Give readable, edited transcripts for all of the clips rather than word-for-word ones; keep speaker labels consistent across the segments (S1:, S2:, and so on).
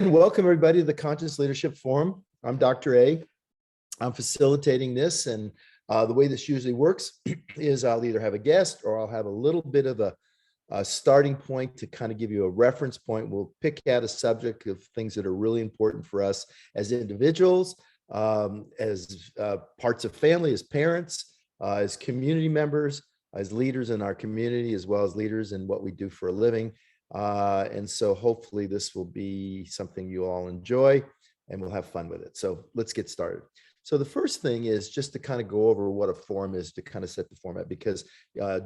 S1: Welcome everybody to the Conscious Leadership Forum. I'm Dr. A. I'm facilitating this, and the way this usually works is I'll either have a guest or I'll have a little bit of a starting point to kind of give you a reference point. We'll pick out a subject of things that are really important for us as individuals, as parts of family, as parents, as community members, as leaders in our community, as well as leaders in what we do for a living. And so hopefully this will be something you all enjoy and we'll have fun with it. So let's get started. So the first thing is just to kind of go over what a forum is, to kind of set the format, because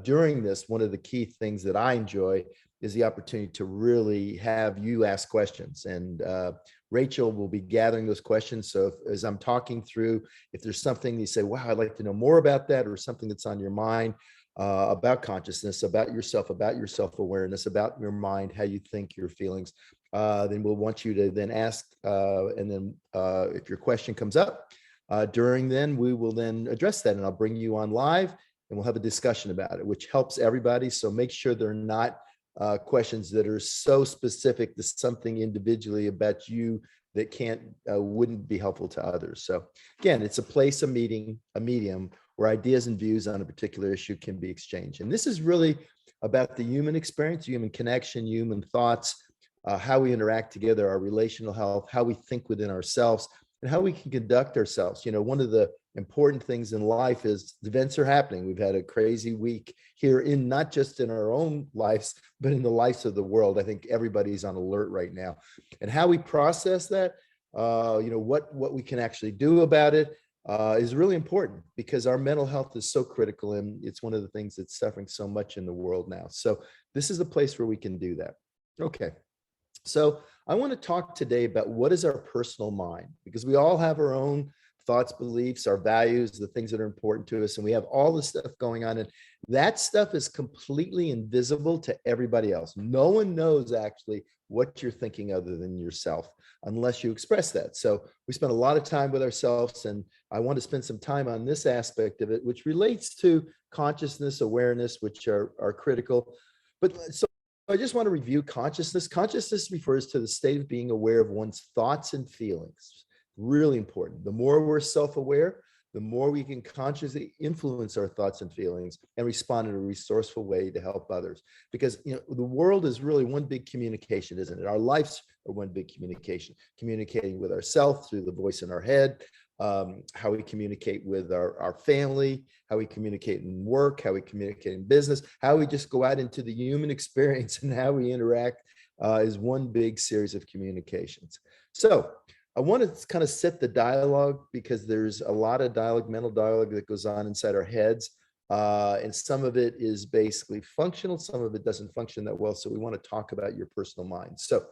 S1: during this, one of the key things that I enjoy is the opportunity to really have you ask questions. And Rachel will be gathering those questions. So as I'm talking through, if there's something you say, wow, I'd like to know more about that, or something that's on your mind, about consciousness, about yourself, about your self-awareness, about your mind, how you think, your feelings, then we'll want you to then ask, and then if your question comes up during then, we will then address that, and I'll bring you on live and we'll have a discussion about it, which helps everybody. So make sure they're not questions that are so specific to something individually about you that wouldn't be helpful to others. So again, it's a place, a meeting, a medium where ideas and views on a particular issue can be exchanged. And this is really about the human experience, human connection, human thoughts, how we interact together, our relational health, how we think within ourselves, and how we can conduct ourselves. You know, one of the important things in life is events are happening. We've had a crazy week here, in not just in our own lives, but in the lives of the world. I think everybody's on alert right now. And how we process that, what we can actually do about it, is really important, because our mental health is so critical, and it's one of the things that's suffering so much in the world now. So this is a place where we can do that. Okay. So I want to talk today about what is our personal mind, because we all have our own thoughts, beliefs, our values, the things that are important to us, and we have all this stuff going on, and that stuff is completely invisible to everybody else. No one knows actually what you're thinking other than yourself, unless you express that. So we spend a lot of time with ourselves, and I want to spend some time on this aspect of it, which relates to consciousness, awareness, which are critical. But so I just want to review consciousness. Consciousness refers to the state of being aware of one's thoughts and feelings. Really important. The more we're self-aware, the more we can consciously influence our thoughts and feelings and respond in a resourceful way to help others. Because the world is really one big communication, isn't it? Our lives are one big communication, communicating with ourselves through the voice in our head, how we communicate with our family, how we communicate in work, how we communicate in business, how we just go out into the human experience, and how we interact is one big series of communications. So I want to kind of set the dialogue, because there's a lot of dialogue, mental dialogue, that goes on inside our heads. And some of it is basically functional, some of it doesn't function that well. So we want to talk about your personal mind. So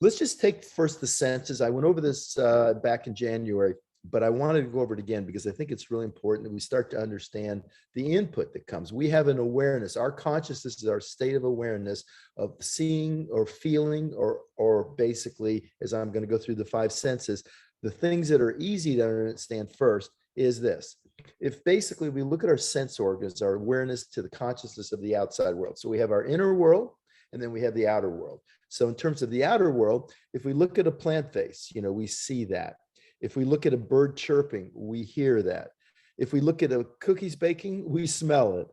S1: let's just take first the senses. I went over this back in January, but I wanted to go over it again because I think it's really important that we start to understand the input that comes. We have an awareness. Our consciousness is our state of awareness of seeing or feeling, or basically, as I'm going to go through the five senses, the things that are easy to understand first is this. If basically we look at our sense organs, our awareness to the consciousness of the outside world. So we have our inner world, and then we have the outer world. So in terms of the outer world, if we look at a plant face, we see that. If we look at a bird chirping, we hear that. If we look at a cookies baking, we smell it.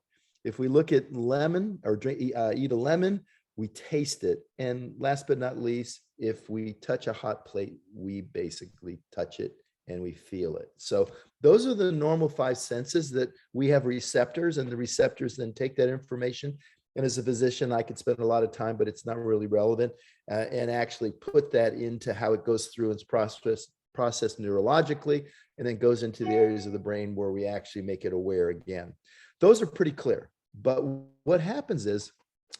S1: If we look at lemon or eat a lemon, we taste it. And last but not least, if we touch a hot plate, we basically touch it and we feel it. So those are the normal five senses that we have receptors, and the receptors then take that information. And as a physician, I could spend a lot of time, but it's not really relevant, and actually put that into how it goes through its process neurologically, and then goes into the areas of the brain where we actually make it aware again. Those are pretty clear. But what happens is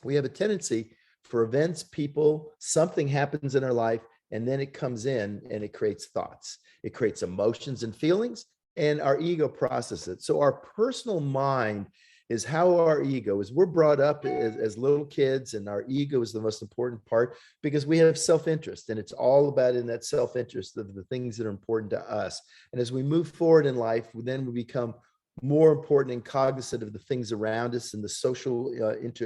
S1: we have a tendency for events, people, something happens in our life, and then it comes in and it creates thoughts. It creates emotions and feelings, and our ego processes it. So our personal mind is how our ego is. We're brought up as little kids, and our ego is the most important part, because we have self-interest, and it's all about in that self-interest of the things that are important to us. And as we move forward in life, then we become more important and cognizant of the things around us, and the social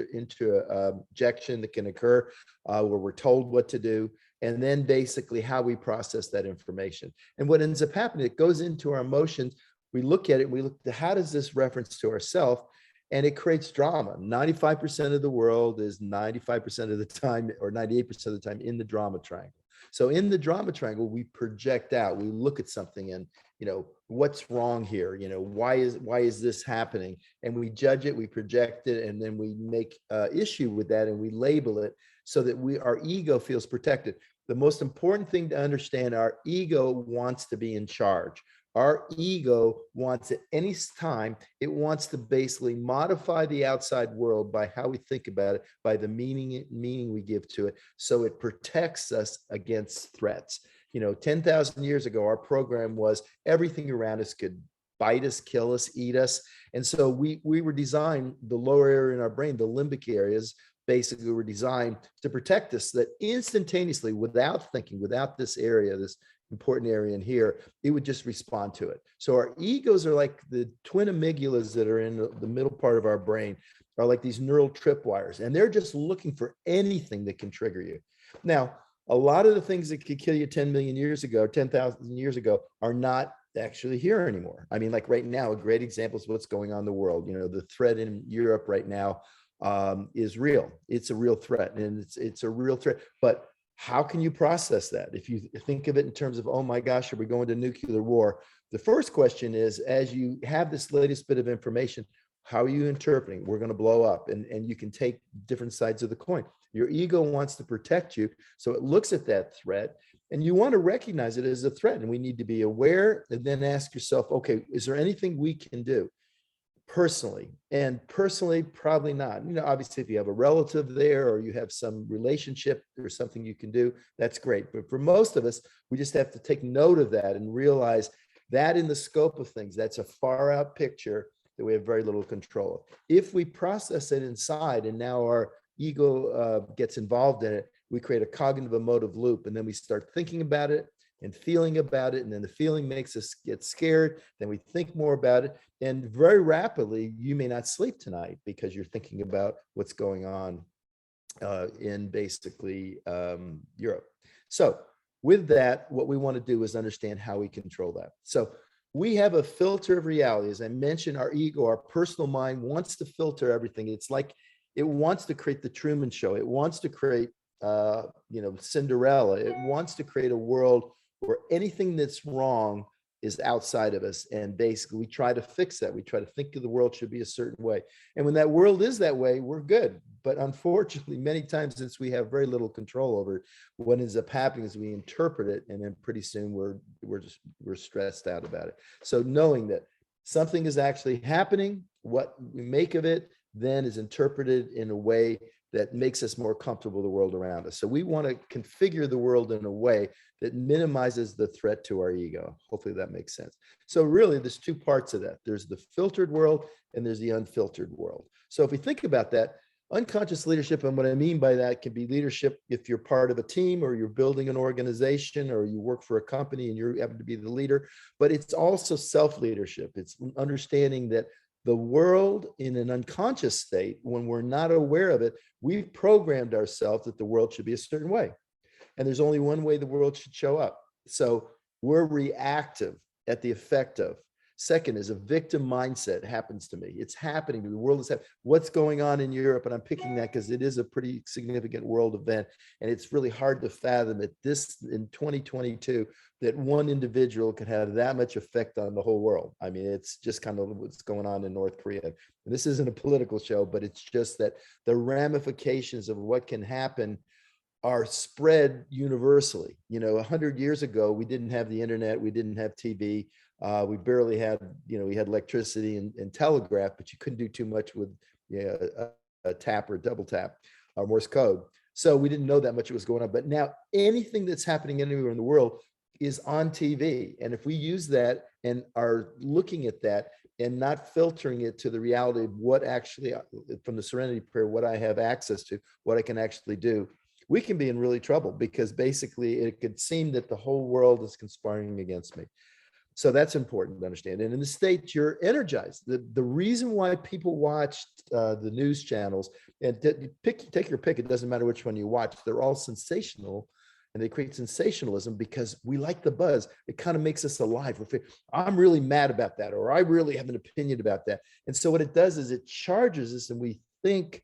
S1: interjection that can occur, where we're told what to do. and then basically how we process that information. And what ends up happening, it goes into our emotions. We look at it, we look at how does this reference to ourselves, and it creates drama. 95% of the world is 95% of the time, or 98% of the time, in the drama triangle. So in the drama triangle, we project out, we look at something and, what's wrong here? Why is this happening? And we judge it, we project it, and then we make issue with that, and we label it so that our ego feels protected. The most important thing to understand, our ego wants to be in charge. Our ego wants at any time, it wants to basically modify the outside world by how we think about it, by the meaning we give to it. So it protects us against threats. 10,000 years ago, our program was everything around us could bite us, kill us, eat us. And so we were designed, the lower area in our brain, the limbic areas, basically were designed to protect us, that instantaneously, without thinking, without this area, this important area in here, it would just respond to it. So our egos are like the twin amygdalas that are in the middle part of our brain, are like these neural tripwires, and they're just looking for anything that can trigger you. Now, a lot of the things that could kill you 10 million years ago, 10,000 years ago, are not actually here anymore. I mean, like right now, a great example is what's going on in the world. The threat in Europe right now is real. It's a real threat, and it's a real threat. But how can you process that? If you think of it in terms of, oh my gosh, are we going to nuclear war? The first question is, as you have this latest bit of information, how are you interpreting? We're going to blow up, and you can take different sides of the coin. Your ego wants to protect you, so it looks at that threat, and you want to recognize it as a threat, and we need to be aware, and then ask yourself, okay, is there anything we can do personally? And personally, probably not. Obviously, if you have a relative there, or you have some relationship or something you can do, that's great. But for most of us, we just have to take note of that and realize that in the scope of things, that's a far out picture that we have very little control of. If we process it inside, and now our ego gets involved in it, we create a cognitive emotive loop, and then we start thinking about it and feeling about it, and then the feeling makes us get scared, then we think more about it, and very rapidly you may not sleep tonight because you're thinking about what's going on in basically Europe. So with that, what we want to do is understand how we control that. So we have a filter of reality. As I mentioned, our ego, our personal mind, wants to filter everything. It's like it wants to create the Truman Show. It wants to create Cinderella. It wants to create a world where anything that's wrong is outside of us. And basically we try to fix that. We try to think of the world should be a certain way. And when that world is that way, we're good. But unfortunately, many times, since we have very little control over it, what ends up happening is we interpret it, and then pretty soon we're stressed out about it. So knowing that something is actually happening, what we make of it then is interpreted in a way that makes us more comfortable with the world around us. So we want to configure the world in a way that minimizes the threat to our ego. Hopefully that makes sense. So really, there's two parts of that. There's the filtered world, and there's the unfiltered world. So if we think about that, unconscious leadership, and what I mean by that can be leadership if you're part of a team, or you're building an organization, or you work for a company and you happen to be the leader, but it's also self-leadership. It's understanding that the world in an unconscious state, when we're not aware of it, we've programmed ourselves that the world should be a certain way. And there's only one way the world should show up. So we're reactive at the effect of. Second is a victim mindset happens to me. It's happening to me. The world is happening. What's going on in Europe? And I'm picking that because it is a pretty significant world event. And it's really hard to fathom that this in 2022, that one individual could have that much effect on the whole world. I mean, it's just kind of what's going on in North Korea. And this isn't a political show, but it's just that the ramifications of what can happen are spread universally. 100 years ago, we didn't have the internet, we didn't have TV. We barely had, we had electricity and telegraph, but you couldn't do too much with a tap or a double tap or Morse code. So we didn't know that much was going on. But now anything that's happening anywhere in the world is on TV. And if we use that and are looking at that and not filtering it to the reality of what actually, from the Serenity Prayer, what I have access to, what I can actually do, we can be in really trouble, because basically it could seem that the whole world is conspiring against me. So that's important to understand. And in the States, you're energized. The reason why people watch the news channels, and take your pick, it doesn't matter which one you watch, they're all sensational, and they create sensationalism because we like the buzz. It kind of makes us alive. I'm really mad about that, or I really have an opinion about that. And so what it does is it charges us, and we think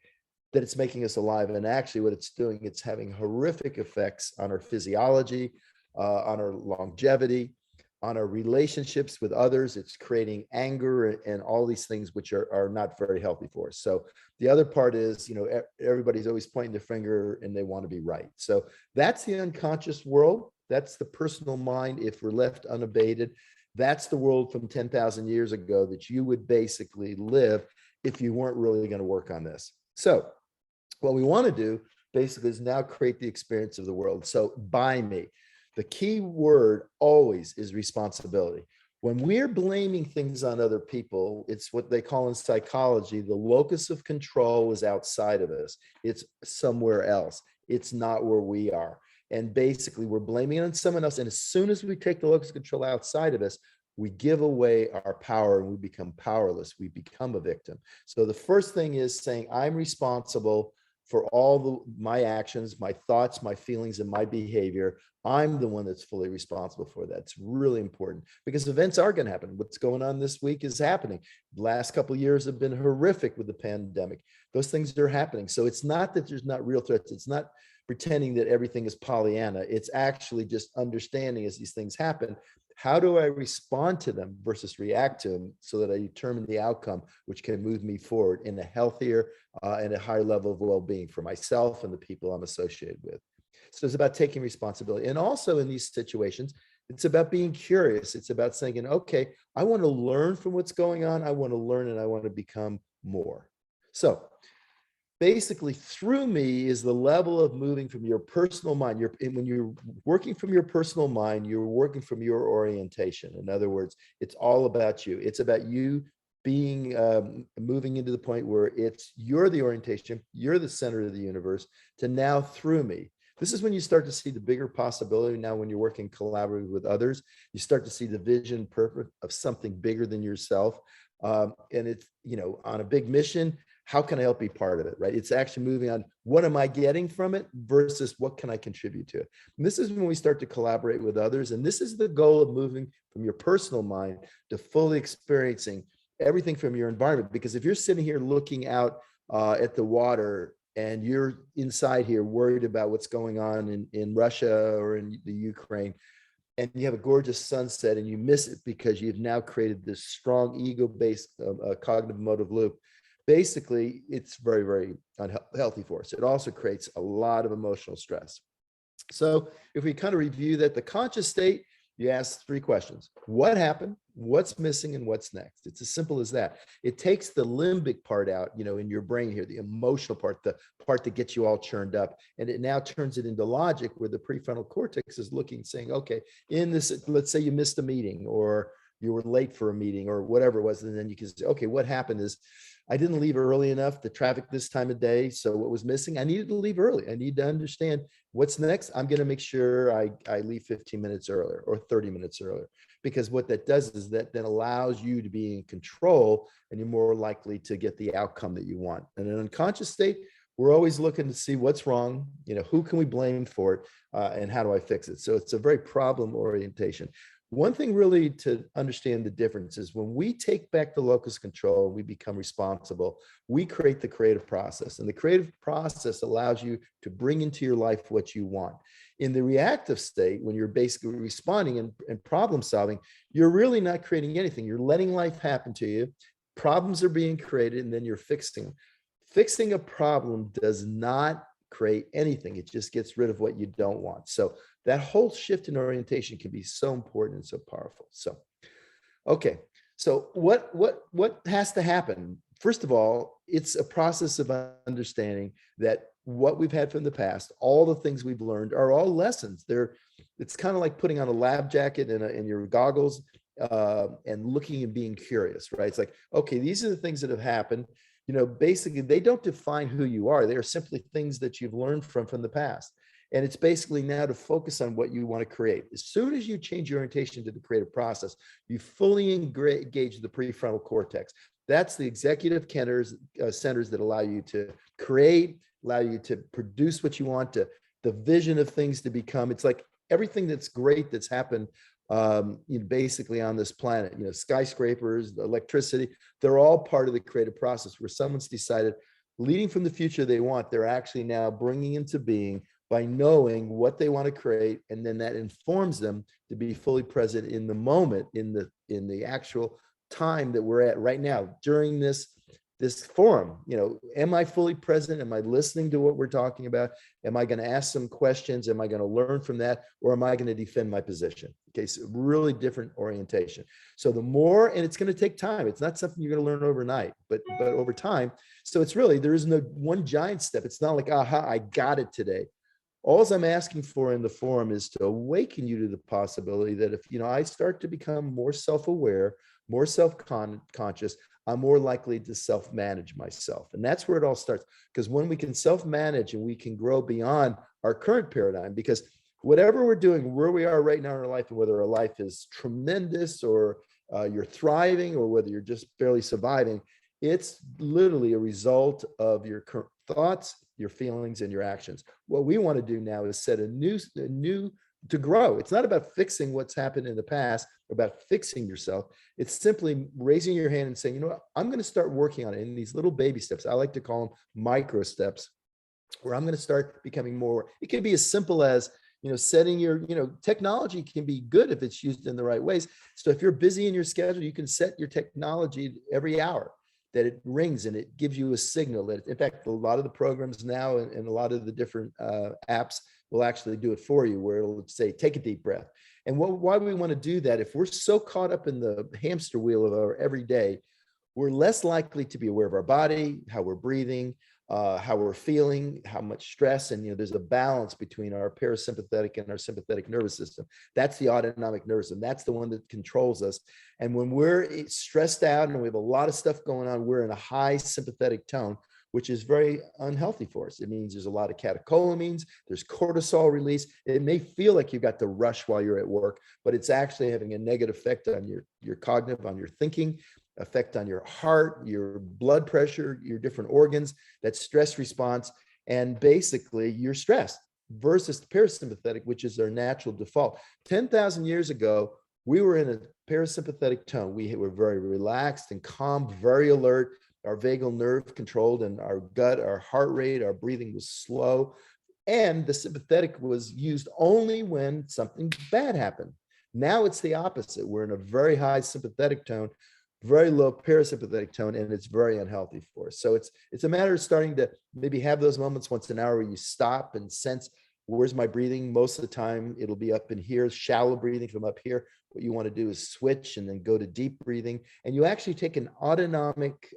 S1: that it's making us alive. And actually what it's doing, it's having horrific effects on our physiology, on our longevity, on our relationships with others. It's creating anger and all these things which are not very healthy for us. So the other part is, everybody's always pointing the finger and they want to be right. So that's the unconscious world. That's the personal mind. If we're left unabated, that's the world from 10,000 years ago that you would basically live if you weren't really going to work on this. So what we want to do basically is now create the experience of the world. So by me. The key word always is responsibility. When we're blaming things on other people, it's what they call in psychology, the locus of control is outside of us. It's somewhere else. It's not where we are. And basically we're blaming it on someone else. And as soon as we take the locus of control outside of us, we give away our power and we become powerless. We become a victim. So the first thing is saying, I'm responsible for all my actions, my thoughts, my feelings, and my behavior. I'm the one that's fully responsible for that. It's really important because events are going to happen. What's going on this week is happening. The last couple of years have been horrific with the pandemic. Those things are happening. So it's not that there's not real threats. It's not pretending that everything is Pollyanna. It's actually just understanding as these things happen, how do I respond to them versus react to them so that I determine the outcome, which can move me forward in a healthier and a higher level of well-being for myself and the people I'm associated with. So it's about taking responsibility. And also in these situations, it's about being curious. It's about saying, okay, I want to learn from what's going on. I want to learn and I want to become more. So basically through me is the level of moving from your personal mind. When you're working from your personal mind, you're working from your orientation. In other words, it's all about you. It's about you being moving into the point where you're the orientation, you're the center of the universe, to now through me. This is when you start to see the bigger possibility. Now, when you're working collaboratively with others, you start to see the vision, purpose of something bigger than yourself. And it's, on a big mission, how can I help be part of it, right? It's actually moving on, what am I getting from it versus what can I contribute to it? And this is when we start to collaborate with others. And this is the goal of moving from your personal mind to fully experiencing everything from your environment. Because if you're sitting here looking out at the water and you're inside here worried about what's going on in Russia or in the Ukraine, and you have a gorgeous sunset and you miss it because you've now created this strong ego-based cognitive motive loop, basically it's very, very unhealthy for us. It also creates a lot of emotional stress. So if we kind of review that, the conscious state, you ask three questions: what happened, what's missing, and what's next? It's as simple as that. It takes the limbic part out, in your brain here, the emotional part, the part that gets you all churned up, and it now turns it into logic, where the prefrontal cortex is looking, saying, okay, in this, let's say you missed a meeting or you were late for a meeting or whatever it was, and then you can say, okay, what happened is I didn't leave early enough, the traffic this time of day. So what was missing? I needed to leave early. I need to understand what's next. I'm going to make sure I leave 15 minutes earlier or 30 minutes earlier, because what that does is that then allows you to be in control and you're more likely to get the outcome that you want. In an unconscious state, we're always looking to see what's wrong, who can we blame for it, and how do I fix it? So it's a very problem orientation. One thing really to understand the difference is when we take back the locus of control and we become responsible, we create the creative process. And the creative process allows you to bring into your life what you want. In the reactive state, when you're basically responding and problem solving, you're really not creating anything. You're letting life happen to you. Problems are being created and then you're fixing them. Fixing a problem does not create anything. It just gets rid of what you don't want. So that whole shift in orientation can be so important and so powerful. So, okay. So what has to happen? First of all, it's a process of understanding that what we've had from the past, all the things we've learned are all lessons. It's kind of like putting on a lab jacket and your goggles and looking and being curious, right? It's like, okay, these are the things that have happened. Basically they don't define who you are. They are simply things that you've learned from the past. And it's basically now to focus on what you want to create. As soon as you change your orientation to the creative process, you fully engage the prefrontal cortex. That's the executive centers that allow you to create, allow you to produce what you want, to the vision of things to become. It's like everything that's great that's happened basically on this planet, skyscrapers, the electricity, they're all part of the creative process where someone's decided leading from the future they want, they're actually now bringing into being by knowing what they want to create. And then that informs them to be fully present in the moment, in the actual time that we're at right now during this forum. Am I fully present? Am I listening to what we're talking about? Am I going to ask some questions? Am I going to learn from that? Or am I going to defend my position? Okay, so really different orientation. So the more, and it's going to take time. It's not something you're going to learn overnight, but over time. So it's really, there is no one giant step. It's not like, aha, I got it today. All I'm asking for in the forum is to awaken you to the possibility that if, I start to become more self-aware, more self-conscious, I'm more likely to self-manage myself. And that's where it all starts. Because when we can self-manage and we can grow beyond our current paradigm, because whatever we're doing, where we are right now in our life, and whether our life is tremendous or you're thriving or whether you're just barely surviving, it's literally a result of your current thoughts, your feelings, and your actions. What we want to do now is set a new to grow. It's not about fixing what's happened in the past, about fixing yourself. It's simply raising your hand and saying, what, I'm going to start working on it in these little baby steps. I like to call them micro steps, where I'm going to start becoming more. It can be as simple as, setting your, technology can be good if it's used in the right ways. So if you're busy in your schedule, you can set your technology every hour that it rings and it gives you a signal that, in fact, a lot of the programs now and a lot of the different apps will actually do it for you, where it'll say, take a deep breath. And why we want to do that, if we're so caught up in the hamster wheel of our everyday, we're less likely to be aware of our body, how we're breathing, how we're feeling, how much stress. And, there's a balance between our parasympathetic and our sympathetic nervous system. That's the autonomic nervous system. That's the one that controls us. And when we're stressed out and we have a lot of stuff going on, we're in a high sympathetic tone, which is very unhealthy for us. It means there's a lot of catecholamines, there's cortisol release. It may feel like you got to rush while you're at work, but it's actually having a negative effect on your cognitive, on your thinking, effect on your heart, your blood pressure, your different organs, that stress response. And basically you're stressed versus the parasympathetic, which is our natural default. 10,000 years ago, we were in a parasympathetic tone. We were very relaxed and calm, very alert. Our vagal nerve controlled, and our gut, our heart rate, our breathing was slow. And the sympathetic was used only when something bad happened. Now it's the opposite. We're in a very high sympathetic tone, very low parasympathetic tone, and it's very unhealthy for us. So it's a matter of starting to maybe have those moments once an hour where you stop and sense, where's my breathing? Most of the time, it'll be up in here, shallow breathing from up here. What you want to do is switch and then go to deep breathing. And you actually take an autonomic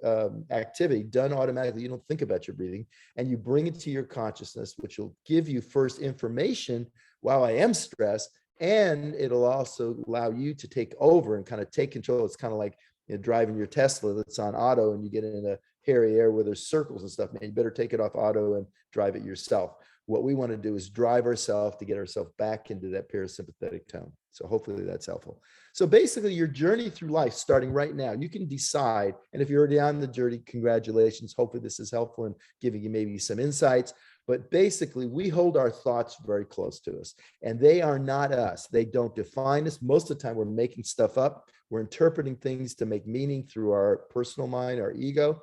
S1: activity done automatically. You don't think about your breathing, and you bring it to your consciousness, which will give you first information while I am stressed. And it'll also allow you to take over and kind of take control. It's kind of like driving your Tesla that's on auto and you get in a hairy area where there's circles and stuff, man, you better take it off auto and drive it yourself. What we want to do is drive ourselves to get ourselves back into that parasympathetic tone. So hopefully that's helpful. So basically your journey through life, starting right now, you can decide. And if you're already on the journey, congratulations. Hopefully this is helpful in giving you maybe some insights. But basically we hold our thoughts very close to us, and they are not us. They don't define us. Most of the time we're making stuff up. We're interpreting things to make meaning through our personal mind, our ego.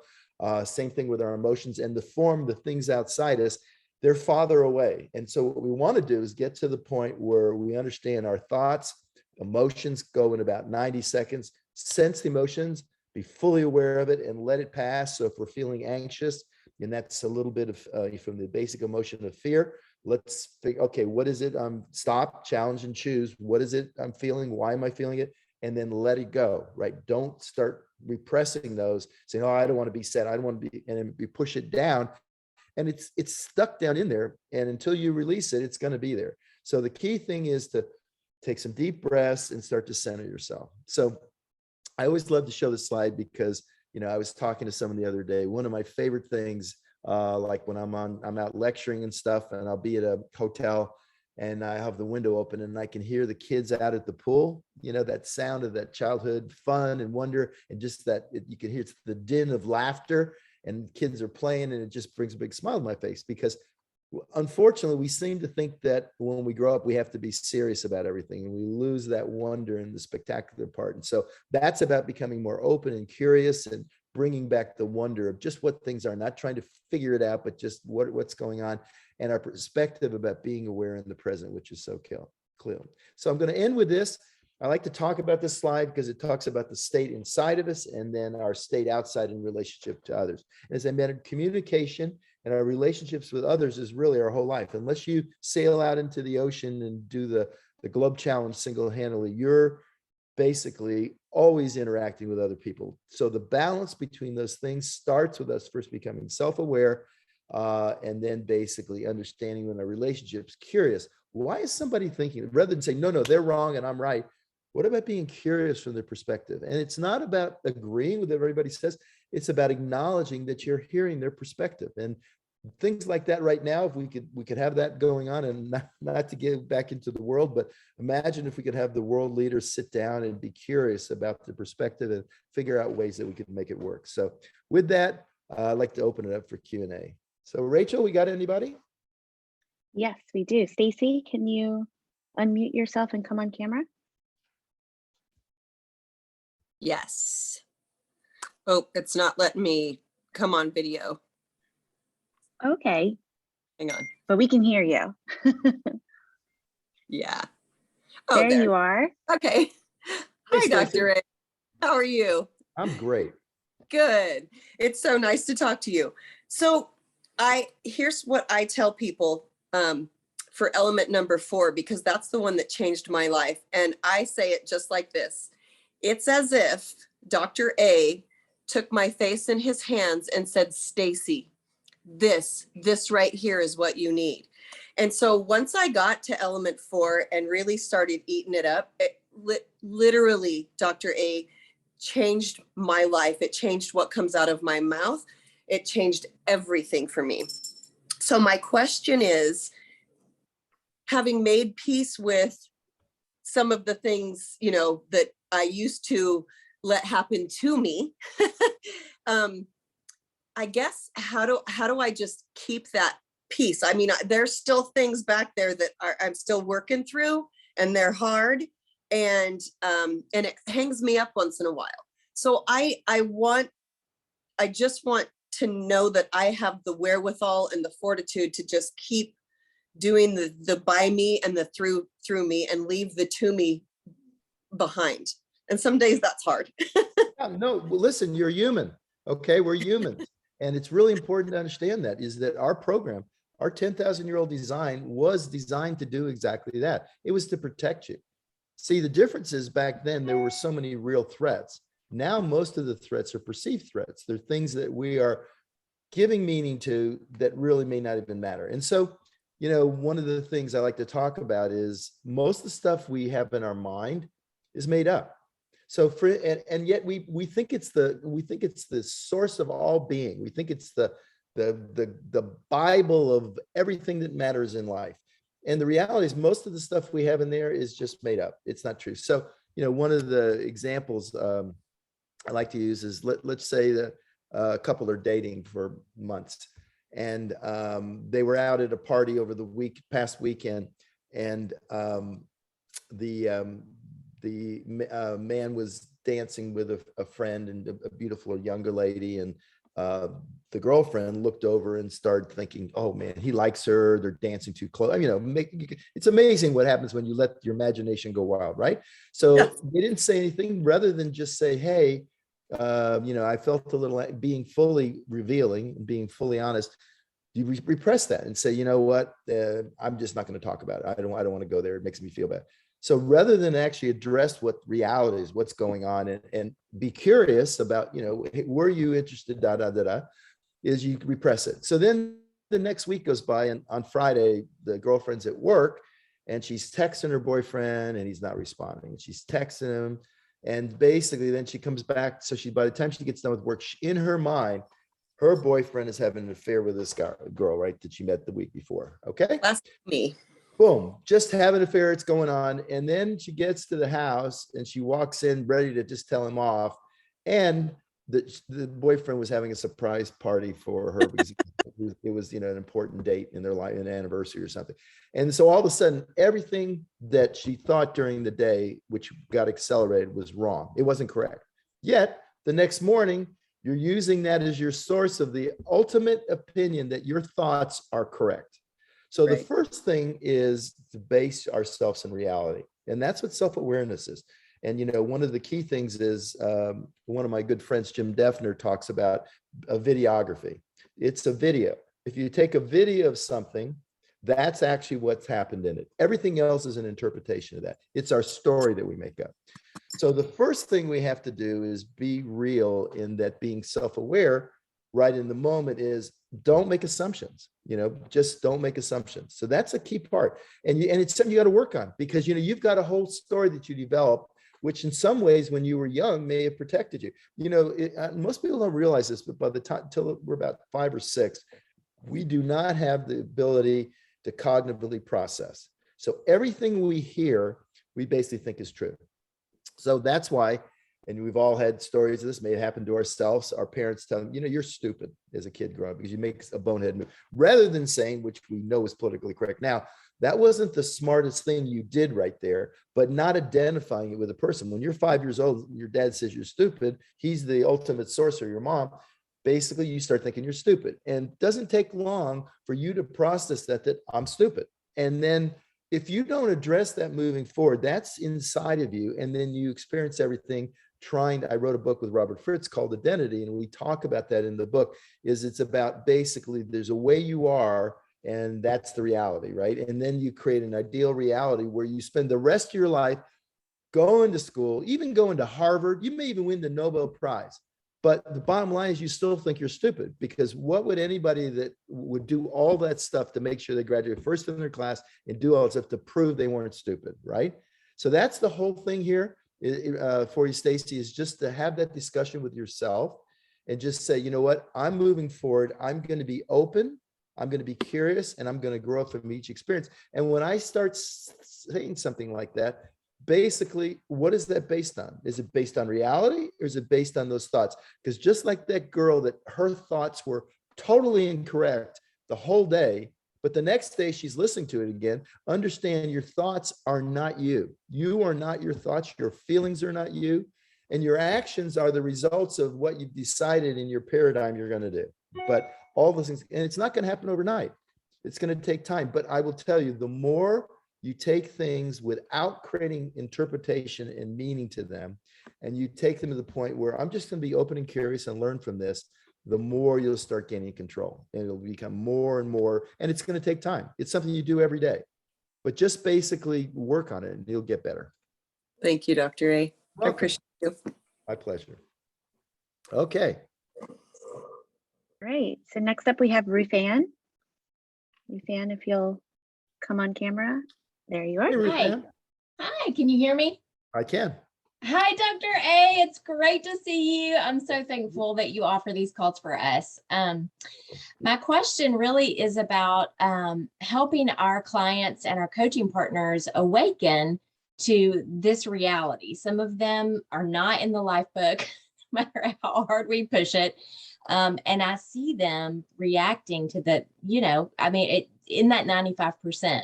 S1: Same thing with our emotions and the form, the things outside us, they're farther away. And so what we want to do is get to the point where we understand our thoughts, emotions go in about 90 seconds, sense the emotions, be fully aware of it and let it pass. So if we're feeling anxious, and that's a little bit of from the basic emotion of fear, let's think, okay, what is it? Stop, challenge, and choose. What is it I'm feeling? Why am I feeling it? And then let it go, right? Don't start repressing those, saying, oh, I don't want to be sad. I don't want to be, and then we push it down. And it's stuck down in there. And until you release it, it's going to be there. So the key thing is to take some deep breaths and start to center yourself. So I always love to show this slide because, I was talking to someone the other day. One of my favorite things, like when I'm out lecturing and stuff, and I'll be at a hotel and I have the window open and I can hear the kids out at the pool, that sound of that childhood fun and wonder, and just that you can hear the din of laughter, and kids are playing, and it just brings a big smile on my face, because Unfortunately, we seem to think that when we grow up, we have to be serious about everything, and we lose that wonder and the spectacular part. And so that's about becoming more open and curious and bringing back the wonder of just what things are, not trying to figure it out, but just what's going on, and our perspective about being aware in the present, which is so clear. So I'm going to end with this. I like to talk about this slide because it talks about the state inside of us and then our state outside in relationship to others. As I mentioned, communication and our relationships with others is really our whole life. Unless you sail out into the ocean and do the Globe Challenge single-handedly, you're basically always interacting with other people. So the balance between those things starts with us first becoming self-aware, and then basically understanding when our relationships, curious. Why is somebody thinking, rather than saying, no, they're wrong and I'm right, what about being curious from their perspective? And it's not about agreeing with what everybody says. It's about acknowledging that you're hearing their perspective. And things like that right now, if we could have that going on, and not to get back into the world, but imagine if we could have the world leaders sit down and be curious about the perspective and figure out ways that we could make it work. So with that, I'd like to open it up for Q&A. So Rachel, we got anybody?
S2: Yes, we do. Stacy, can you unmute yourself and come on camera?
S3: Yes. Oh, it's not letting me come on video.
S2: Okay.
S3: Hang on.
S2: But we can hear you.
S3: Yeah. Oh,
S2: there you are.
S3: Okay. Hi, Dr. A. How are you?
S1: I'm great.
S3: Good. It's so nice to talk to you. So here's what I tell people for element number 4, because that's the one that changed my life. And I say it just like this. It's as if Dr. A took my face in his hands and said, Stacy, this right here is what you need. And so once I got to element 4 and really started eating it up, it literally, Dr. A changed my life. It changed what comes out of my mouth. It changed everything for me. So my question is, having made peace with some of the things, that I used to let happen to me, I guess, how do I just keep that peace? I mean, there's still things back there that I'm still working through, and they're hard, and it hangs me up once in a while. So I just want to know that I have the wherewithal and the fortitude to just keep doing the by me and the through me, and leave the to me behind. And some days that's hard.
S1: No, well, listen, you're human. Okay, we're humans. And it's really important to understand that our program, our 10,000-year-old design, was designed to do exactly that. It was to protect you. See, the difference is back then there were so many real threats. Now most of the threats are perceived threats. They're things that we are giving meaning to that really may not even matter. And so, one of the things I like to talk about is most of the stuff we have in our mind is made up. So and yet we think it's the source of all being. We think it's the Bible of everything that matters in life. And the reality is most of the stuff we have in there is just made up. It's not true. So, one of the examples I like to use is let's say that a couple are dating for months, and they were out at a party over the past weekend, and the man was dancing with a friend and a beautiful younger lady, and the girlfriend looked over and started thinking, oh man, he likes her, they're dancing too close. It's amazing what happens when you let your imagination go wild, right? So yes. They didn't say anything, rather than just say, hey, I felt a little, being fully revealing, being fully honest. You repress that and say, you know what, I'm just not going to talk about it. I don't want to go there. It makes me feel bad. So rather than actually address what reality is, what's going on, and be curious about, were you interested, is you repress it. So then the next week goes by, and on Friday, the girlfriend's at work and she's texting her boyfriend and he's not responding. And she's texting him, and basically then she comes back. So by the time she gets done with work, in her mind, her boyfriend is having an affair with this girl, right, that she met the week before. Okay.
S3: That's me.
S1: Boom, just have an affair, it's going on. And then she gets to the house and she walks in ready to just tell him off. And the boyfriend was having a surprise party for her because it was, you know, an important date in their life, an anniversary or something. And so all of a sudden, everything that she thought during the day, which got accelerated, was wrong. It wasn't correct. Yet the next morning, you're using that as your source of the ultimate opinion that your thoughts are correct. So the
S3: Right.
S1: first thing is to base ourselves in reality. And that's what self-awareness is. And, you know, one of the key things is one of my good friends, Jim Defner, talks about a videography. It's a video. If you take a video of something, that's actually what's happened in it. Everything else is an interpretation of that. It's our story that we make up. So the first thing we have to do is be real in that being self-aware right in the moment is don't make assumptions, you know, just don't make assumptions. So that's a key part. And it's something you got to work on because, you know, you've got a whole story that you develop, which in some ways when you were young may have protected you. You know, most people don't realize this, but by the time till we're about 5 or 6, we do not have the ability to cognitively process. So everything we hear, we basically think is true. So that's why, and we've all had stories of this, may have happened to ourselves. Our parents tell them, you know, you're stupid as a kid growing up because you make a bonehead move, rather than saying, which we know is politically correct now, that wasn't the smartest thing you did right there, but not identifying it with a person. When you're 5 years old, your dad says you're stupid. He's the ultimate source, or your mom. Basically, you start thinking you're stupid. And it doesn't take long for you to process that I'm stupid. And then if you don't address that moving forward, that's inside of you. And then you experience everything I wrote a book with Robert Fritz called Identity. And we talk about that in the book, is it's about basically there's a way you are, and that's the reality, right? And then you create an ideal reality where you spend the rest of your life going to school, even going to Harvard. You may even win the Nobel Prize. But the bottom line is you still think you're stupid, because what would anybody that would do all that stuff to make sure they graduate first in their class and do all that stuff to prove they weren't stupid, right? So that's the whole thing here for you, Stacy, is just to have that discussion with yourself and just say, you know what, I'm moving forward. I'm going to be open. I'm going to be curious, and I'm going to grow from each experience. And when I start saying something like that, basically, what is that based on? Is it based on reality, or is it based on those thoughts? Because just like that girl, that her thoughts were totally incorrect the whole day, but the next day she's listening to it again, understand your thoughts are not you. You are not your thoughts. Your feelings are not you. And your actions are the results of what you've decided in your paradigm you're going to do. But all those things, and it's not going to happen overnight. It's going to take time. But I will tell you, the more you take things without creating interpretation and meaning to them, and you take them to the point where I'm just going to be open and curious and learn from this, the more you'll start gaining control, and it'll become more and more, and it's going to take time. It's something you do every day, but just basically work on it and you'll get better.
S3: Thank you, Dr. A. I
S1: Welcome.
S3: appreciate you.
S1: My pleasure. Okay.
S2: Great. So next up we have Ruthann. Ruthann, if you'll come on camera. There you are.
S1: Hey, Ruth
S4: Hi.
S1: Ann.
S4: Hi, can you hear me?
S1: I can.
S4: Hi, Dr. A. It's great to see you. I'm so thankful that you offer these calls for us. My question really is about helping our clients and our coaching partners awaken to this reality. Some of them are not in the life book, no matter how hard we push it. And I see them reacting to the, in that 95%.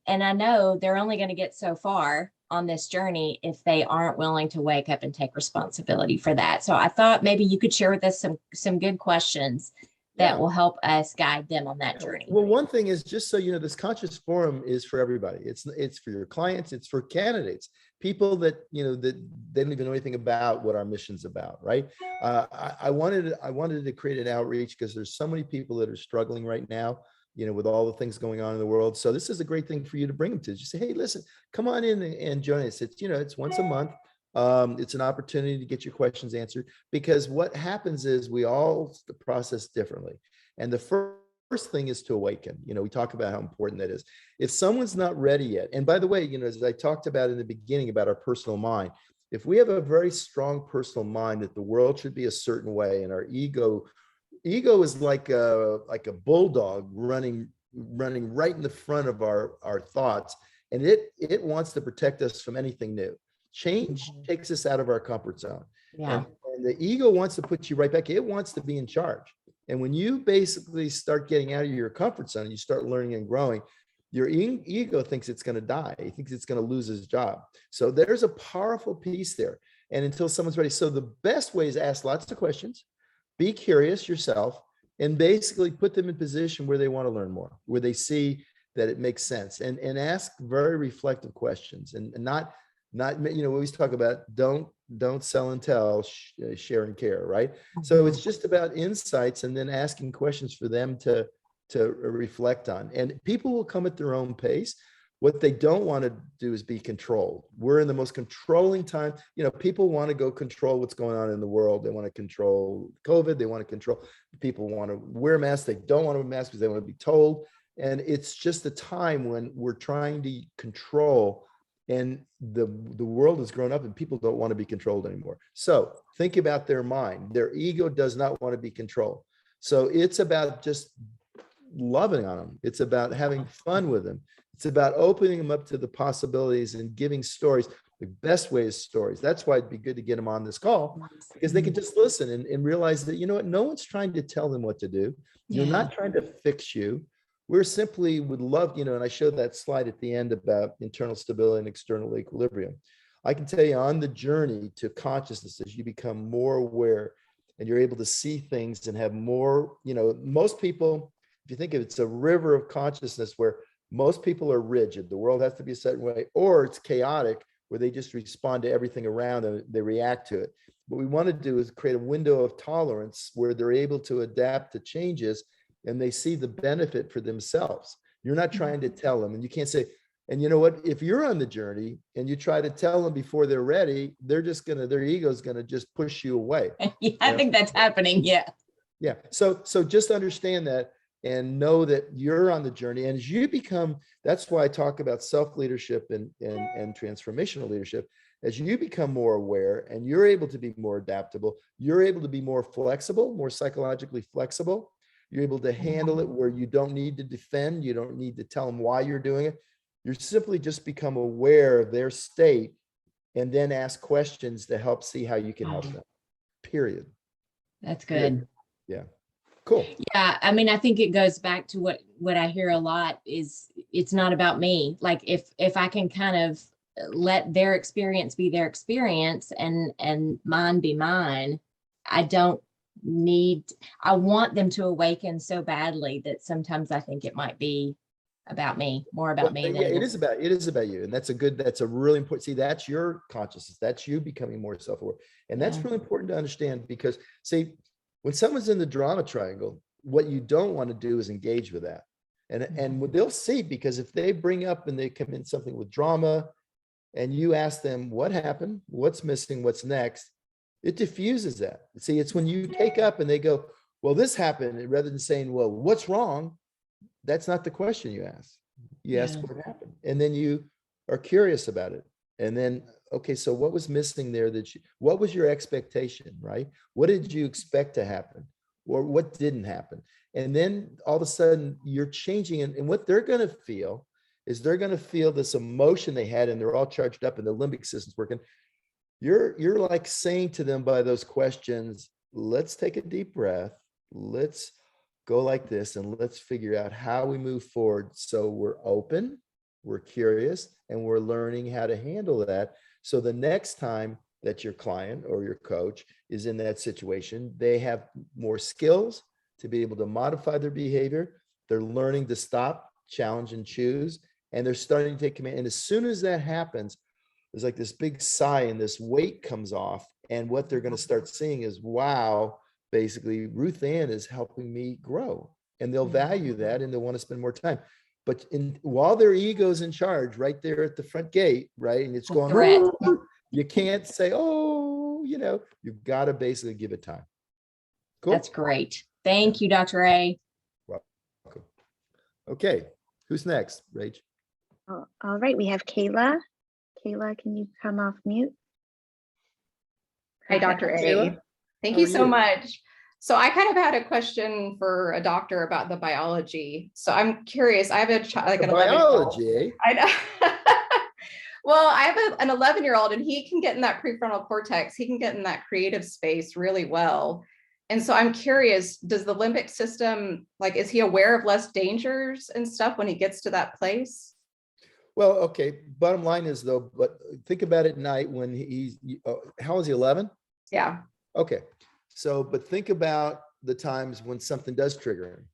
S4: And I know they're only going to get so far on this journey if they aren't willing to wake up and take responsibility for that. So I thought maybe you could share with us some good questions that will help us guide them on that journey.
S1: Well, one thing is, just so you know, this conscious forum is for everybody. It's for your clients. It's for candidates, people that, that they don't even know anything about what our mission's about, right? I wanted to create an outreach because there's so many people that are struggling right now, with all the things going on in the world. So this is a great thing for you to bring them to. Just say, hey, listen, come on in and join us. It's, it's once a month. It's an opportunity to get your questions answered, because what happens is we all process differently. And the first thing is to awaken. We talk about how important that is. If someone's not ready yet, and by the way, as I talked about in the beginning about our personal mind, if we have a very strong personal mind that the world should be a certain way, and our ego is like a bulldog running right in the front of our thoughts, and it wants to protect us from anything new. Change takes us out of our comfort zone.
S4: Yeah.
S1: And the ego wants to put you right back. It wants to be in charge. And when you basically start getting out of your comfort zone, you start learning and growing, your ego thinks it's going to die. He thinks it's going to lose his job. So there's a powerful piece there. And until someone's ready. So the best way is ask lots of questions, be curious yourself, and basically put them in position where they want to learn more, where they see that it makes sense, and ask very reflective questions, and not, we always talk about don't sell and tell, share and care, right? So it's just about insights, and then asking questions for them to reflect on, and people will come at their own pace. What they don't want to do is be controlled. We're in the most controlling time. People want to go control what's going on in the world. They want to control COVID. They want to control, people want to wear masks. They don't want to wear masks because they want to be told. And it's just a time when we're trying to control, and the world has grown up and people don't want to be controlled anymore. So think about their mind. Their ego does not want to be controlled. So it's about just loving on them. It's about having fun with them. It's about opening them up to the possibilities and giving stories. The best way is stories. That's why it'd be good to get them on this call, because they can just listen and realize that, no one's trying to tell them what to do. You're not trying to fix you. We're simply would love, and I showed that slide at the end about internal stability and external equilibrium. I can tell you, on the journey to consciousness, as you become more aware and you're able to see things and have more, most people, if you think of it, it's a river of consciousness where most people are rigid. The world has to be a certain way, or it's chaotic where they just respond to everything around them. They react to it. What we want to do is create a window of tolerance where they're able to adapt to changes and they see the benefit for themselves. You're not trying to tell them, and you can't say, and you know what, if you're on the journey and you try to tell them before they're ready, their ego is going to just push you away.
S4: Yeah, I think that's happening. Yeah.
S1: Yeah. So just understand that and know that you're on the journey. And as you become, that's why I talk about self-leadership and transformational leadership. As you become more aware and you're able to be more adaptable, you're able to be more flexible, more psychologically flexible. You're able to handle it where you don't need to defend. You don't need to tell them why you're doing it. You're simply just become aware of their state and then ask questions to help see how you can help them. Period.
S4: That's good.
S1: Yeah. Cool.
S4: Yeah. I mean, I think it goes back to what I hear a lot is it's not about me. Like if I can kind of let their experience be their experience and mine be mine, I want them to awaken so badly that sometimes I think it might be about me, more about me.
S1: Yeah, it is about you. And that's a really important, see, that's your consciousness. That's you becoming more self-aware. And that's really important to understand, because see, when someone's in the drama triangle, what you don't want to do is engage with that. And what they'll see, because if they bring up and they come in something with drama and you ask them what happened, what's missing, what's next, it diffuses that. See, it's when you take up and they go, well, this happened, and rather than saying, well, what's wrong? That's not the question you ask. You ask what happened. And then you are curious about it. And then, okay, so what was missing there what was your expectation, right? What did you expect to happen? Or what didn't happen? And then all of a sudden you're changing, and what they're going to feel is they're going to feel this emotion they had, and they're all charged up and the limbic system's working. You're like saying to them by those questions, let's take a deep breath. Let's go like this, and let's figure out how we move forward. So we're open, we're curious, and we're learning how to handle that. So the next time that your client or your coach is in that situation, they have more skills to be able to modify their behavior. They're learning to stop, challenge, and choose, and they're starting to take command. And as soon as that happens, there's like this big sigh and this weight comes off. And what they're going to start seeing is, wow, basically Ruth Ann is helping me grow, and they'll value that and they'll want to spend more time. But while their ego's in charge right there at the front gate, right? And it's going, you can't say, oh, you've got to basically give it time. Cool.
S4: That's great. Thank you, Dr. A.
S1: Welcome. Okay. Who's next, Rach?
S2: Oh, all right, we have Kayla. Kayla, can you come off mute?
S5: Hi, Dr. A.
S1: Kayla?
S5: Thank
S1: How
S5: you
S1: are
S5: so
S1: you?
S5: much. So I kind of had a question for a doctor about the biology. So I'm curious. I have a child, like an 11-year-old.
S1: Biology, eh?
S5: I know. Well, I have an 11-year-old, and he can get in that prefrontal cortex. He can get in that creative space really well. And so I'm curious, does the limbic system, like, is he aware of less dangers and stuff when he gets to that place?
S1: Well, okay. Bottom line is though, but think about it at night when how is he, 11?
S5: Yeah.
S1: Okay. So, but think about the times when something does trigger him,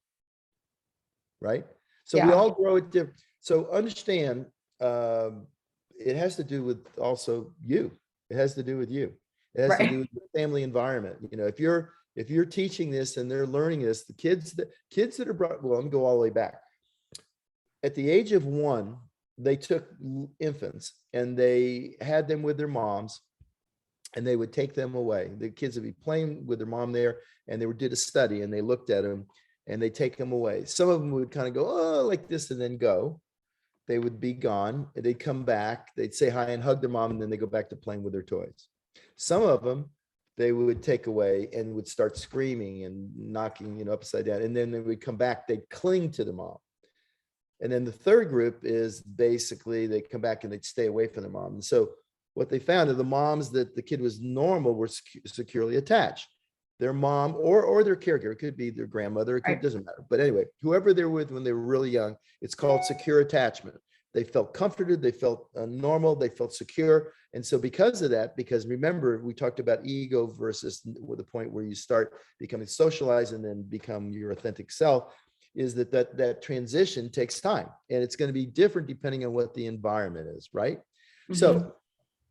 S1: right? So we
S5: Yeah.
S1: all grow at different. So understand, it has to do with also you. It has to do with you. It has to
S5: Right.
S1: do with the family environment. You know, if you're teaching this and they're learning this, the kids that are brought, well, let me go all the way back. At the age of 1, they took infants and they had them with their moms, and they would take them away. The kids would be playing with their mom there, and they did a study and they looked at them and they take them away. Some of them would kind of go, oh, like this, and then go. They would be gone. They'd come back. They'd say hi and hug their mom, and then they go back to playing with their toys. Some of them they would take away and would start screaming and knocking, upside down. And then they would come back. They'd cling to the mom. And then the third group is basically they come back and they'd stay away from their mom. And so what they found are the moms that the kid was normal were securely attached. Their mom or their caregiver, it could be their grandmother, it doesn't matter. But anyway, whoever they're with when they were really young, it's called secure attachment. They felt comforted, they felt normal, they felt secure. And so because of that, because remember, we talked about ego versus the point where you start becoming socialized and then become your authentic self, is that transition takes time. And it's going to be different depending on what the environment is, right? Mm-hmm. So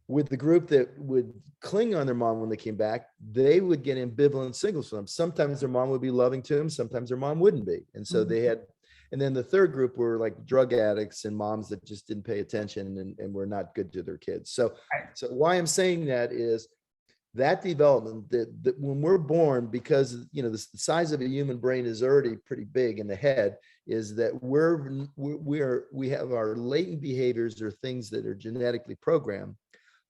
S1: with the group that would cling on their mom when they came back, they would get ambivalent signals from them. Sometimes their mom would be loving to them, sometimes their mom wouldn't be. And so they had, and then the third group were like drug addicts and moms that just didn't pay attention and were not good to their kids. So why I'm saying that is that development that when we're born, because the size of a human brain is already pretty big in the head, is that we have our latent behaviors or things that are genetically programmed,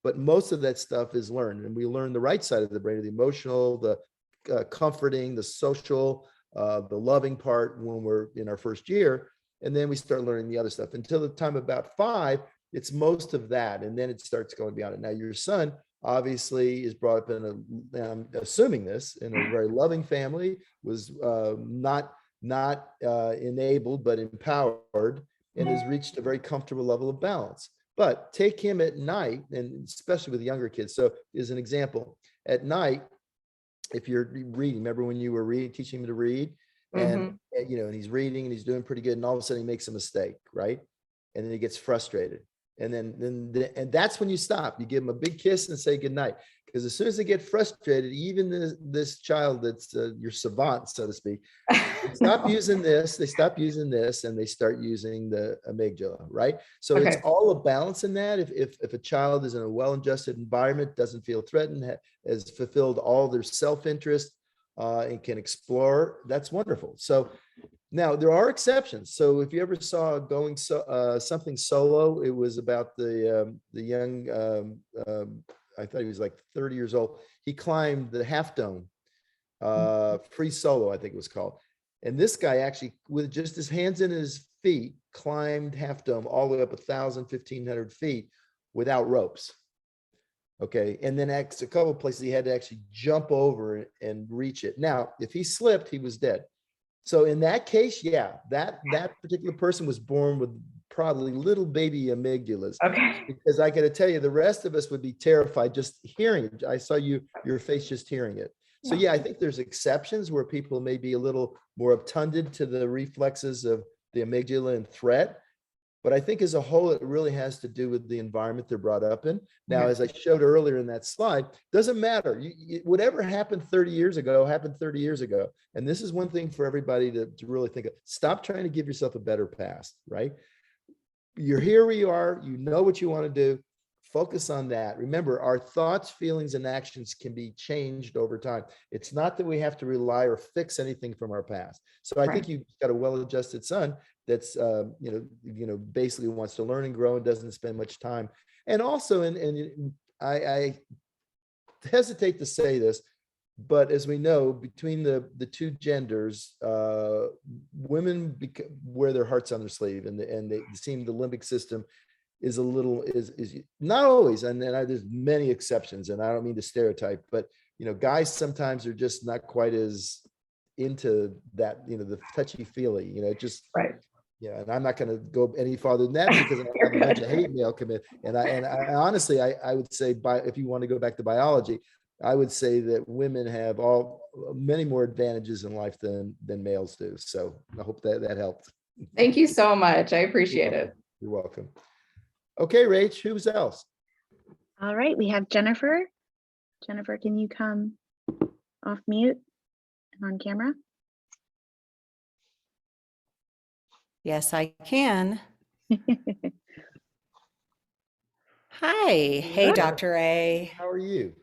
S1: but most of that stuff is learned, and we learn the right side of the brain, the emotional, the comforting, the social, the loving part when we're in our first year, and then we start learning the other stuff. Until the time about 5, it's most of that, and then it starts going beyond it. Now your son obviously is brought up in I'm assuming this, in a very loving family, was not enabled, but empowered, and has reached a very comfortable level of balance. But take him at night, and especially with younger kids. So as an example, at night, if you're reading, remember when you were teaching him to read, and and he's reading and he's doing pretty good, and all of a sudden he makes a mistake, right? And then he gets frustrated. And then that's when you stop. You give them a big kiss and say goodnight. Because as soon as they get frustrated, even this child that's your savant, so to speak, they stop using this, and they start using the amygdala, right? So it's all a balance in that. If a child is in a well-adjusted environment, doesn't feel threatened, has fulfilled all their self-interest, and can explore, that's wonderful. So now there are exceptions. So if you ever saw something solo, it was about the young, I thought he was like 30 years old. He climbed the Half Dome, free solo, I think it was called. And this guy actually, with just his hands in his feet, climbed Half Dome all the way up 1,000, 1,500 feet without ropes. Okay. And then a couple of places he had to actually jump over and reach it. Now, if he slipped, he was dead. So in that case, yeah, that particular person was born with probably little baby amygdalas.
S5: Okay.
S1: Because I got to tell you, the rest of us would be terrified just hearing it. I saw your face just hearing it. So yeah, I think there's exceptions where people may be a little more obtunded to the reflexes of the amygdala and threat. But I think as a whole, it really has to do with the environment they're brought up in. Now, as I showed earlier in that slide, doesn't matter. Whatever happened 30 years ago, happened 30 years ago. And this is one thing for everybody to really think of. Stop trying to give yourself a better past, right? You're here where you are. You know what you want to do. Focus on that. Remember, our thoughts, feelings, and actions can be changed over time. It's not that we have to rely or fix anything from our past. So I think you've got a well-adjusted son that's basically wants to learn and grow and doesn't spend much time. And also, and I hesitate to say this, but as we know, between the two genders, women wear their hearts on their sleeve, and they seem the limbic system is not always, and there's many exceptions, and I don't mean to stereotype, but guys sometimes are just not quite as into that, the touchy feely, just,
S5: Right.
S1: yeah, and I'm not going to go any farther than that because I
S5: You're
S1: have a bunch
S5: good.
S1: of hate mail come in. And I honestly, I would say, if you want to go back to biology, I would say that women have many more advantages in life than males do. So I hope that helped.
S5: Thank you so much. I
S1: You're
S5: appreciate
S1: welcome.
S5: it.
S1: You're welcome. Okay, Rach, who's else?
S2: All right, we have Jennifer. Jennifer, can you come off mute and on camera?
S6: Yes, I can. Hi. Hey,
S2: Good.
S6: Dr. A.
S1: How are you?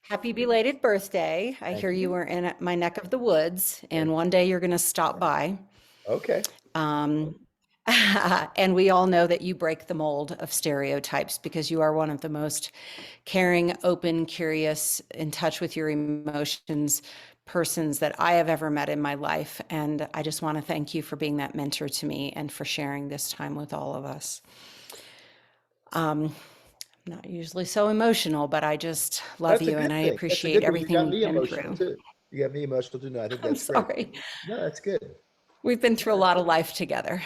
S6: Happy belated birthday. I
S1: Thank
S6: hear you
S1: you.
S6: were in my neck of the woods, and
S1: Thank
S6: one day you're going to stop by.
S1: Okay.
S6: Um, and we all know that you break the mold of stereotypes because you are one of the most caring, open, curious, in touch with your emotions persons that I have ever met in my life. And I just want to thank you for being that mentor to me and for sharing this time with all of us. I'm not usually so emotional, but I just love
S1: That's a
S6: you and
S1: good
S6: I
S1: thing. That's a
S6: appreciate
S1: good thing. You
S6: everything
S1: got
S6: you've
S1: me
S6: been
S1: emotional
S6: through.
S1: too. You got me emotional too. No, I think
S6: I'm
S1: that's great.
S6: sorry.
S1: No, that's good.
S6: We've been through a lot of life together.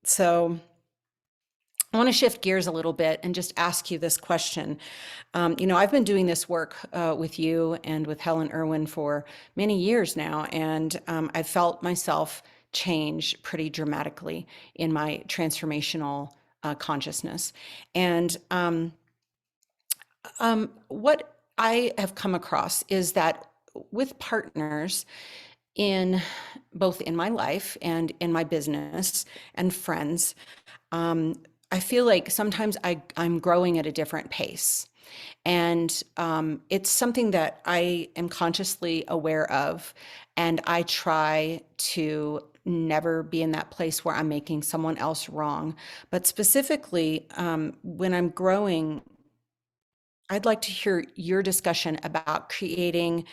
S6: So I want to shift gears a little bit and just ask you this question. I've been doing this work with you and with Helen Urwin for many years now, and I've felt myself change pretty dramatically in my transformational consciousness. And what I have come across is that with partners, in both in my life and in my business and friends, I feel like sometimes I'm growing at a different pace. And it's something that I am consciously aware of. And I try to never be in that place where I'm making someone else wrong. But specifically, when I'm growing, I'd like to hear your discussion about creating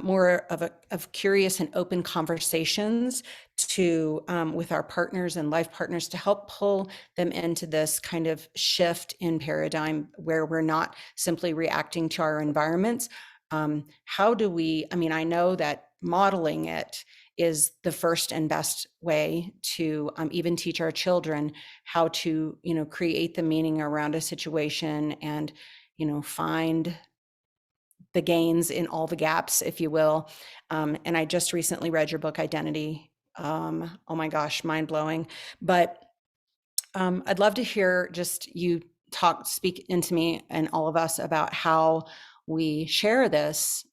S6: more of curious and open conversations to with our partners and life partners to help pull them into this kind of shift in paradigm where we're not simply reacting to our environments. How do we, I know that modeling it is the first and best way to even teach our children how to, create the meaning around a situation and, find the gains in all the gaps, if you will. And I just recently read your book, Identity. Oh my gosh, mind blowing. But I'd love to hear just you speak into me and all of us about how we share this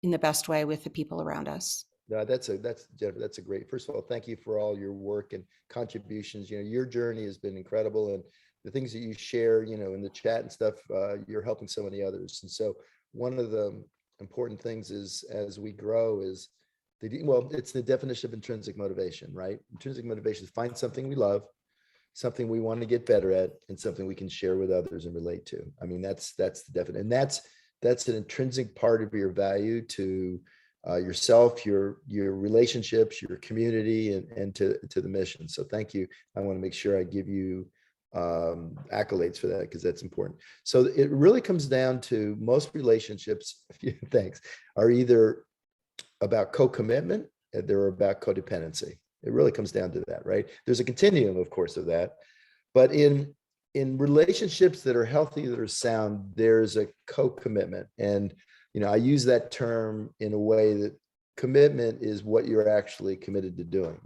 S6: in the best way with the people around us.
S1: No, Jennifer, that's a great, first of all, thank you for all your work and contributions. Your journey has been incredible, and the things that you share, in the chat and stuff, you're helping so many others. And so one of the important things is, as we grow, is it's the definition of intrinsic motivation, right? Intrinsic motivation is find something we love, something we want to get better at, and something we can share with others and relate to. That's the definition. And that's an intrinsic part of your value to yourself, your relationships, your community, and to the mission. So thank you. I want to make sure I give you accolades for that, because that's important. So it really comes down to most relationships, thanks, are either about co-commitment and they're about codependency. It really comes down to that, right? There's a continuum, of course, of that, but in relationships that are healthy, that are sound, there's a co-commitment. And I use that term in a way that commitment is what you're actually committed to doing.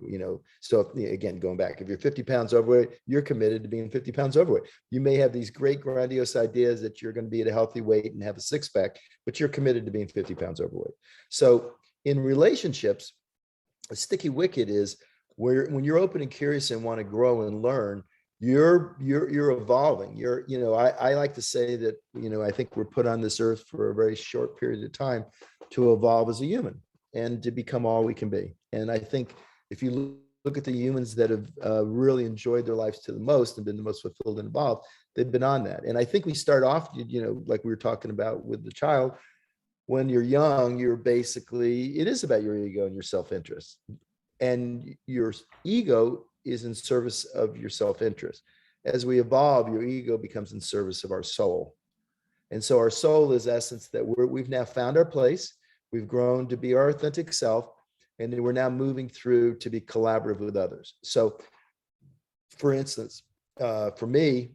S1: So again, going back, if you're 50 pounds overweight, you're committed to being 50 pounds overweight. You may have these great grandiose ideas that you're going to be at a healthy weight and have a six-pack, but you're committed to being 50 pounds overweight. So in relationships, a sticky wicket is where, when you're open and curious and want to grow and learn, you're evolving. I like to say that, I think we're put on this earth for a very short period of time to evolve as a human and to become all we can be. And I think if you look at the humans that have really enjoyed their lives to the most and been the most fulfilled and involved, they've been on that. And I think we start off, like we were talking about with the child, when you're young, it is about your ego and your self-interest. And your ego is in service of your self-interest. As we evolve, your ego becomes in service of our soul. And so our soul is essence that we've now found our place. We've grown to be our authentic self, and then we're now moving through to be collaborative with others. So for instance, for me,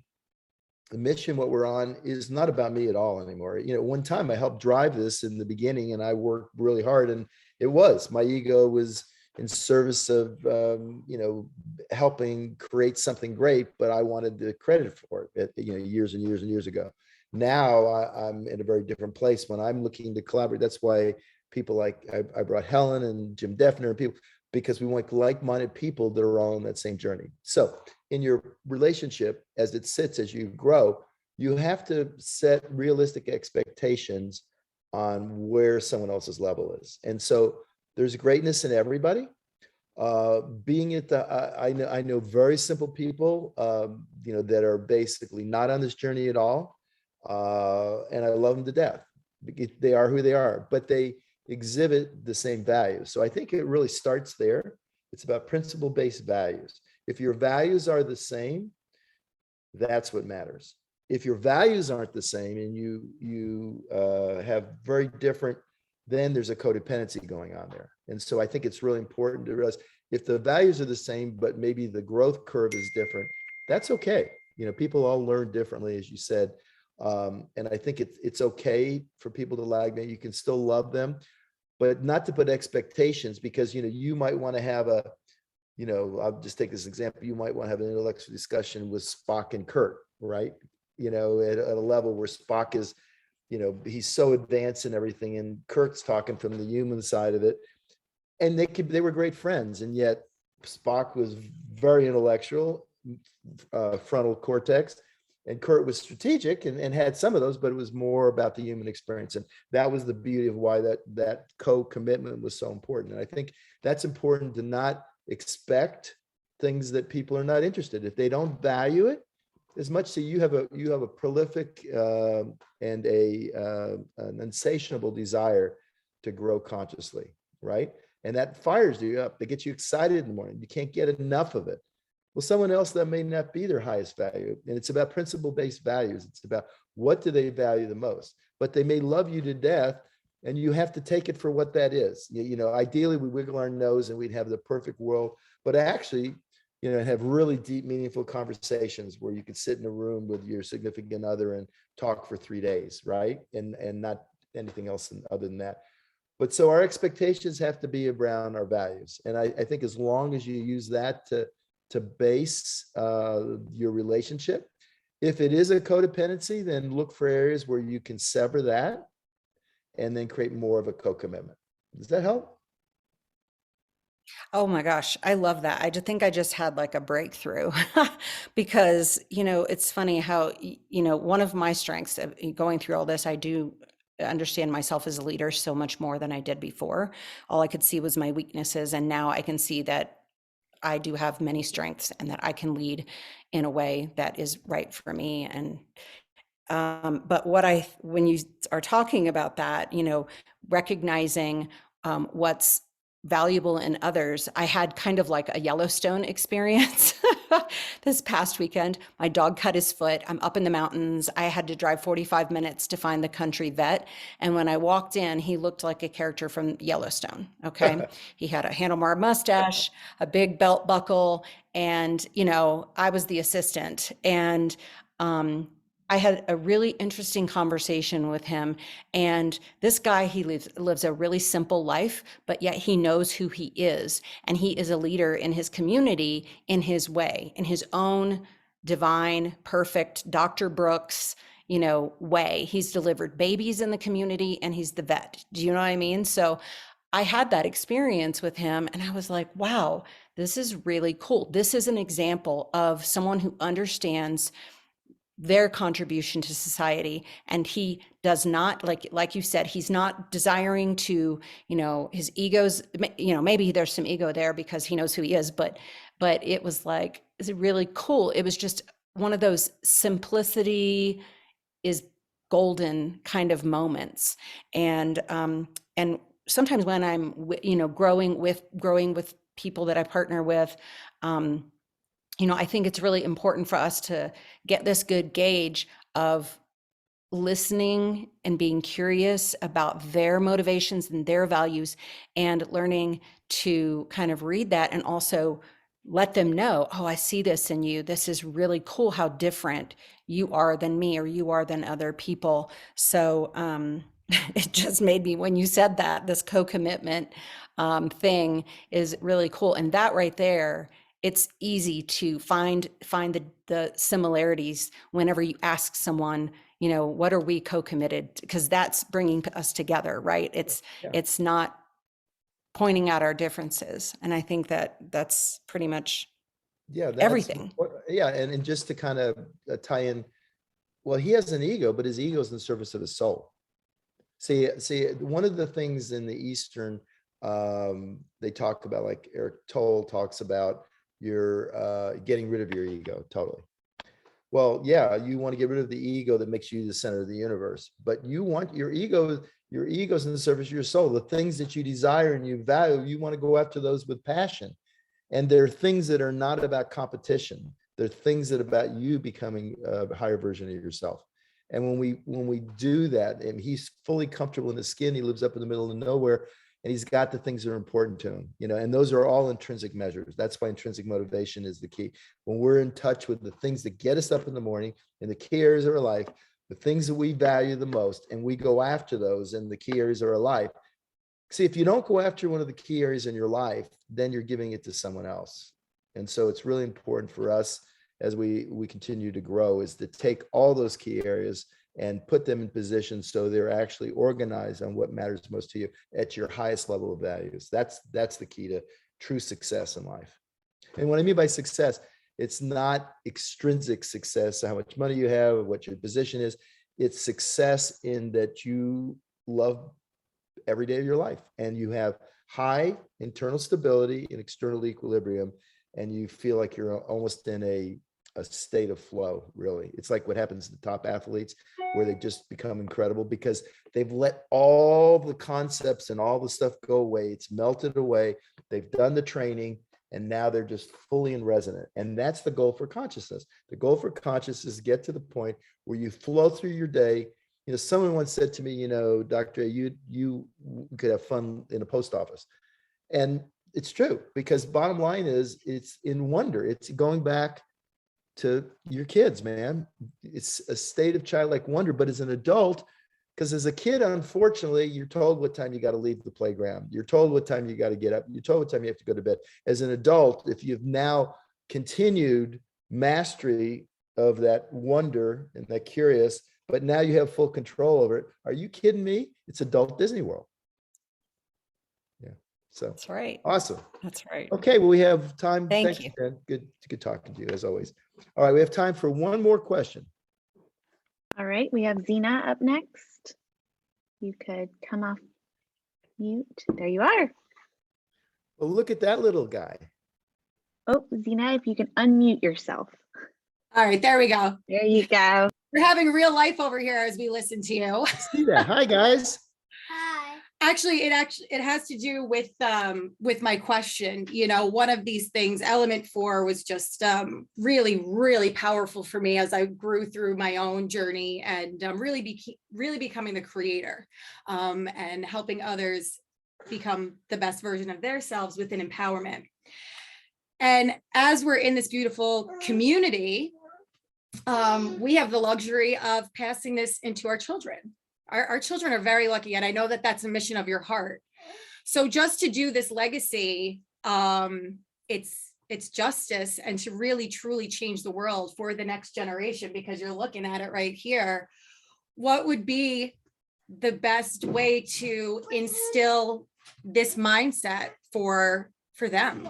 S1: the mission, what we're on, is not about me at all anymore. One time I helped drive this in the beginning and I worked really hard, and my ego was in service of, helping create something great, but I wanted the credit for it, years and years and years ago. Now I'm in a very different place when I'm looking to collaborate. That's why people like, I brought Helen and Jim Defner and people, because we want like-minded people that are all on that same journey. So in your relationship, as it sits, as you grow, you have to set realistic expectations on where someone else's level is. And so there's greatness in everybody. Being at the, I know very simple people, that are basically not on this journey at all. And I love them to death. They are who they are, but they exhibit the same values. So I think it really starts there. It's about principle-based values. If your values are the same, that's what matters. If your values aren't the same and you have very different, then there's a codependency going on there. And so I think it's really important to realize if the values are the same, but maybe the growth curve is different, that's okay. People all learn differently, as you said. And I think it's okay for people to lag. You can still love them, but not to put expectations, because, you might want to have I'll just take this example. You might want to have an intellectual discussion with Spock and Kirk, right? At a level where Spock is, he's so advanced in everything, and Kirk's talking from the human side of it. And they were great friends. And yet Spock was very intellectual, frontal cortex, and Kurt was strategic and had some of those, but it was more about the human experience. And that was the beauty of why that co-commitment was so important. And I think that's important, to not expect things that people are not interested in. If they don't value it as much, so you have a prolific and an insatiable desire to grow consciously, right? And that fires you up. They get you excited in the morning. You can't get enough of it. Well, someone else, that may not be their highest value. And it's about principle-based values. It's about what do they value the most, but they may love you to death, and you have to take it for what that is. Ideally we wiggle our nose and we'd have the perfect world, but actually, have really deep, meaningful conversations where you could sit in a room with your significant other and talk for 3 days, right? And not anything else other than that. But so our expectations have to be around our values. And I think as long as you use that to base your relationship, if it is a codependency, then look for areas where you can sever that and then create more of a co-commitment. Does that help?
S6: Oh my gosh, I love that. I just think I just had like a breakthrough because, it's funny how, one of my strengths of going through all this, I do understand myself as a leader so much more than I did before. All I could see was my weaknesses. And now I can see that I do have many strengths and that I can lead in a way that is right for me. And but when you are talking about that, recognizing what's valuable in others, I had kind of like a Yellowstone experience this past weekend. My dog cut his foot. I'm up in the mountains. I had to drive 45 minutes to find the country vet. And when I walked in, he looked like a character from Yellowstone. Okay. He had a handlebar mustache, a big belt buckle, and, I was the assistant. And, I had a really interesting conversation with him. And this guy, he lives a really simple life, but yet he knows who he is. And he is a leader in his community in his way, in his own divine, perfect Dr. Brooks, way. He's delivered babies in the community and he's the vet. Do you know what I mean? So I had that experience with him and I was like, wow, this is really cool. This is an example of someone who understands their contribution to society. And he does not, like you said, he's not desiring to, his egos, maybe there's some ego there because he knows who he is, but it was like, it's really cool. It was just one of those simplicity is golden kind of moments. And sometimes when I'm, growing with people that I partner with, I think it's really important for us to get this good gauge of listening and being curious about their motivations and their values, and learning to kind of read that and also let them know, oh, I see this in you. This is really cool how different you are than me, or you are than other people. So it just made me, when you said that, this co-commitment thing is really cool. And that right there, it's easy to find the similarities whenever you ask someone, you know, what are we co-committed? Because that's bringing us together, right? It's not pointing out our differences. And I think that that's pretty much everything.
S1: And just to kind of tie in, well, he has an ego, but his ego is in the service of his soul. See, one of the things in the Eastern, they talk about, like Eric Tolle talks about, you're getting rid of your ego totally. Well, yeah, you want to get rid of the ego that makes you the center of the universe, but you want your ego's in the service of your soul. The things that you desire and you value, you want to go after those with passion. And there are things that are not about competition. They're things that are about you becoming a higher version of yourself. And when we do that, and he's fully comfortable in his skin, he lives up in the middle of nowhere, and he's got the things that are important to him, you know, and those are all intrinsic measures. That's why intrinsic motivation is the key. When we're in touch with the things that get us up in the morning and the key areas of our life, the things that we value the most, and we go after those in the key areas of our life. See, if you don't go after one of the key areas in your life, then you're giving it to someone else. And so it's really important for us as we continue to grow, is to take all those key areas and put them in position so they're actually organized on what matters most to you at your highest level of values. That's the key to true success in life. And what I mean by success, it's not extrinsic success, how much money you have, what your position is. It's success in that you love every day of your life and you have high internal stability and external equilibrium, and you feel like you're almost in a state of flow, really. It's like what happens to the top athletes, where they just become incredible because they've let all the concepts and all the stuff go away. It's melted away. They've done the training, and now they're just fully in resonance. And that's the goal for consciousness. The goal for consciousness is to get to the point where you flow through your day. You know, someone once said to me, you know, Dr. A, you could have fun in a post office. And it's true, because bottom line is, it's in wonder. It's going back to your kids, man. It's a state of childlike wonder. But as an adult, because as a kid, unfortunately, you're told what time you got to leave the playground. You're told what time you got to get up. You're told what time you have to go to bed. As an adult, if you've now continued mastery of that wonder and that curious, but now you have full control over it. Are you kidding me? It's adult Disney World. Yeah. So
S6: That's right.
S1: Awesome.
S6: That's right.
S1: Okay, well, we have time.
S6: Thank
S1: Thanks,
S6: you.
S1: Jen. Good talking to you as always. All right, we have time for one more question.
S2: All right, we have Zena up next. You could come off mute. There you are.
S1: Well, look at that little guy.
S2: Oh, Zena, if you can unmute yourself.
S7: All right, there we go.
S2: There you go.
S7: We're having real life over here as we listen to you.
S1: See that? Hi, guys.
S7: Hi. Actually, it has to do with my question. You know, one of these things, element 4, was just really, really powerful for me as I grew through my own journey and really becoming the creator and helping others become the best version of themselves within empowerment. And as we're in this beautiful community, we have the luxury of passing this into our children. Our children are very lucky, and I know that that's a mission of your heart. So just to do this legacy, it's justice, and to really truly change the world for the next generation, because you're looking at it right here. What would be the best way to instill this mindset for them?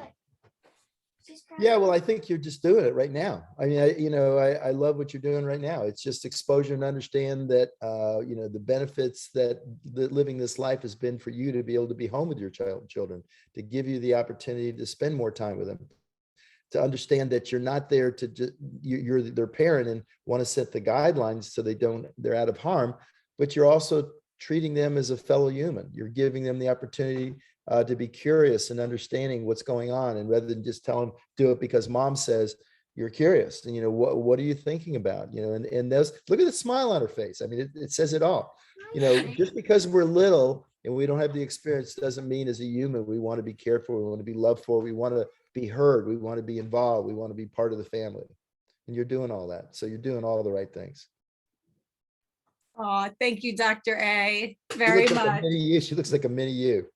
S1: Yeah, well, I think you're just doing it right now. I mean, I love what you're doing right now. It's just exposure and understand that, the benefits that living this life has been for you to be able to be home with your children, to give you the opportunity to spend more time with them, to understand that you're not there to just, you're their parent and want to set the guidelines so they're out of harm, but you're also treating them as a fellow human. You're giving them the opportunity to be curious and understanding what's going on. And rather than just tell them, do it because mom says, you're curious. And, what are you thinking about? And those, look at the smile on her face. I mean, it says it all. Just because we're little and we don't have the experience doesn't mean as a human, we want to be cared for. We want to be loved for. We want to be heard. We want to be involved. We want to be part of the family. And you're doing all that. So you're doing all the right things.
S7: Oh, thank you, Dr. A,
S1: She
S7: very
S1: looks like a
S7: much.
S1: mini you. She looks like a mini you.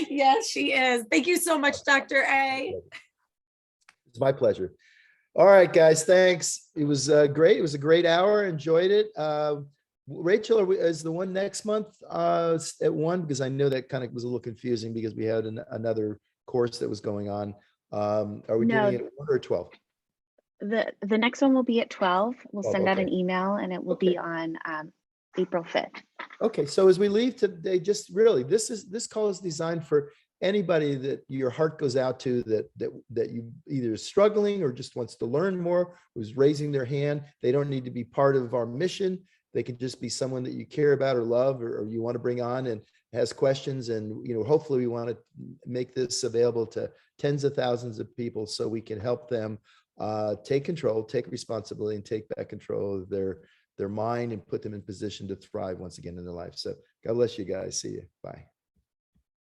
S7: Yes, she is. Thank you so much, Dr. A.
S1: It's my pleasure. All right, guys, thanks. It was great. It was a great hour. Enjoyed it. Rachel, is the one next month at 1? Because I know that kind of was a little confusing because we had another course that was going on. Are we
S2: No.
S1: doing it at 1 or 12?
S2: The next one will be at 12. We'll
S1: 12,
S2: send out
S1: okay.
S2: an email and it will be on April 5th.
S1: Okay, so as we leave today, just really, this call is designed for anybody that your heart goes out to, that you either is struggling or just wants to learn more, who's raising their hand. They don't need to be part of our mission. They can just be someone that you care about or love, or you want to bring on and has questions. And hopefully we want to make this available to tens of thousands of people so we can help them take control, take responsibility, and take back control of their mind and put them in position to thrive once again in their life. So God bless you guys. See you. Bye.